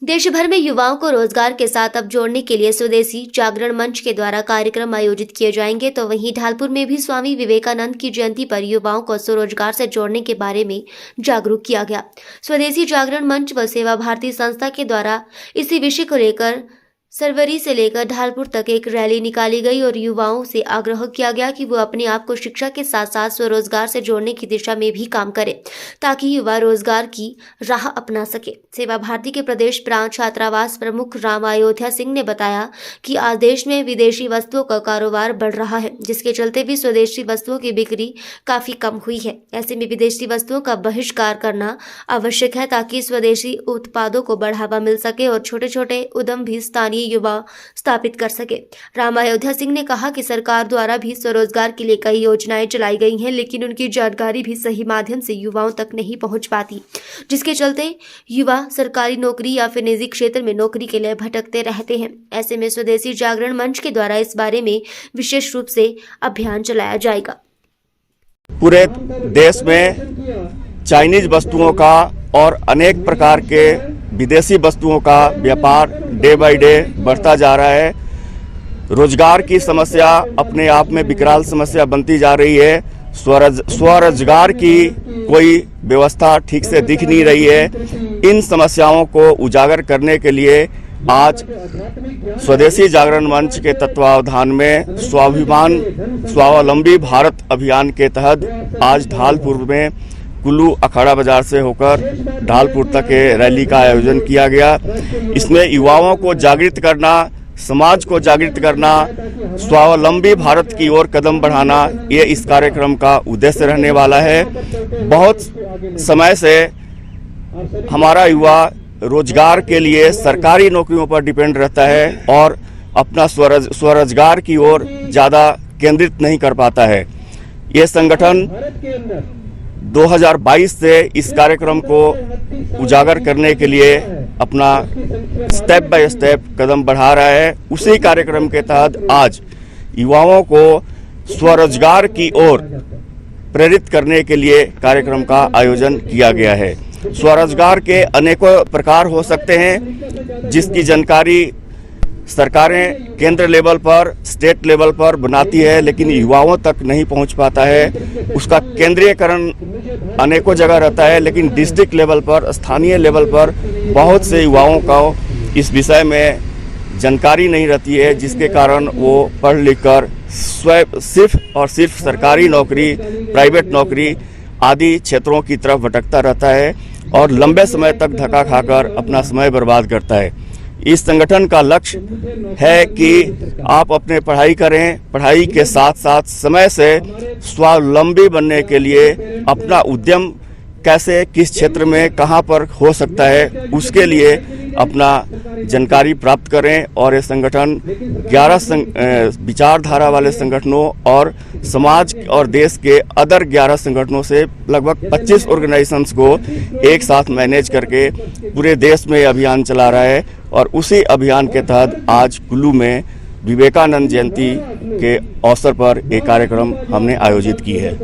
देश भर में युवाओं को रोजगार के साथ अब जोड़ने के लिए स्वदेशी जागरण मंच के द्वारा कार्यक्रम आयोजित किए जाएंगे। तो वहीं ढालपुर में भी स्वामी विवेकानंद की जयंती पर युवाओं को स्वरोजगार से जोड़ने के बारे में जागरूक किया गया। स्वदेशी जागरण मंच व सेवा भारती संस्था के द्वारा इसी विषय को लेकर सरवरी से लेकर ढालपुर तक एक रैली निकाली गई और युवाओं से आग्रह किया गया कि वो अपने आप को शिक्षा के साथ साथ स्वरोजगार से जोड़ने की दिशा में भी काम करें ताकि युवा रोजगार की राह अपना सके। सेवा भारती के प्रदेश प्रांत छात्रावास प्रमुख राम अयोध्या सिंह ने बताया कि आज देश में विदेशी वस्तुओं का कारोबार बढ़ रहा है, जिसके चलते भी स्वदेशी वस्तुओं की बिक्री काफी कम हुई है। ऐसे में विदेशी वस्तुओं का बहिष्कार करना आवश्यक है ताकि स्वदेशी उत्पादों को बढ़ावा मिल सके और छोटे छोटे उद्यम भी स्थानीय युवा स्थापित कर सके। राम अयोध्या सिंह ने कहा कि सरकार द्वारा भी स्वरोजगार के लिए कई योजनाएं चलाई गई हैं, लेकिन उनकी जानकारी भी सही माध्यम से युवाओं तक नहीं पहुंच पाती, जिसके चलते युवा सरकारी नौकरी या फिर निजी क्षेत्र में नौकरी के लिए भटकते रहते हैं। ऐसे में स्वदेशी जागरण मंच के द्वारा इस बारे में विशेष रूप से अभियान चलाया जाएगा। पूरे देश में चाइनीज वस्तुओं का और अनेक प्रकार के विदेशी वस्तुओं का व्यापार डे बाय डे बढ़ता जा रहा है। रोजगार की समस्या अपने आप में विकराल समस्या बनती जा रही है। स्वरोजगार की कोई व्यवस्था ठीक से दिख नहीं रही है। इन समस्याओं को उजागर करने के लिए आज स्वदेशी जागरण मंच के तत्वावधान में स्वावलंबी भारत अभियान के तहत आज ढालपुर में कुल्लू अखाड़ा बाजार से होकर ढालपुर तक रैली का आयोजन किया गया। इसमें युवाओं को जागृत करना, समाज को जागृत करना, स्वावलंबी भारत की ओर कदम बढ़ाना, ये इस कार्यक्रम का उद्देश्य रहने वाला है। बहुत समय से हमारा युवा रोजगार के लिए सरकारी नौकरियों पर डिपेंड रहता है और अपना स्वरोजगार की ओर ज़्यादा केंद्रित नहीं कर पाता है। ये संगठन 2022 से इस कार्यक्रम को उजागर करने के लिए अपना स्टेप बाय स्टेप कदम बढ़ा रहा है। उसी कार्यक्रम के तहत आज युवाओं को स्वरोजगार की ओर प्रेरित करने के लिए कार्यक्रम का आयोजन किया गया है। स्वरोजगार के अनेकों प्रकार हो सकते हैं, जिसकी जानकारी सरकारें केंद्र लेवल पर, स्टेट लेवल पर बनाती है, लेकिन युवाओं तक नहीं पहुंच पाता है। उसका केंद्रीयकरण अनेकों जगह रहता है, लेकिन डिस्ट्रिक्ट लेवल पर, स्थानीय लेवल पर बहुत से युवाओं को इस विषय में जानकारी नहीं रहती है, जिसके कारण वो पढ़ लिख कर सिर्फ और सिर्फ सरकारी नौकरी, प्राइवेट नौकरी आदि क्षेत्रों की तरफ भटकता रहता है और लंबे समय तक धक्का खाकर अपना समय बर्बाद करता है। इस संगठन का लक्ष्य है कि आप अपने पढ़ाई करें, पढ़ाई के साथ साथ समय से स्वावलंबी बनने के लिए अपना उद्यम कैसे, किस क्षेत्र में, कहां पर हो सकता है, उसके लिए अपना जानकारी प्राप्त करें। और ये संगठन 11 विचारधारा वाले संगठनों और समाज और देश के अदर 11 संगठनों से लगभग 25 ऑर्गेनाइजेशंस को एक साथ मैनेज करके पूरे देश में अभियान चला रहा है। और उसी अभियान के तहत आज कुल्लू में विवेकानंद जयंती के अवसर पर एक कार्यक्रम हमने आयोजित की है।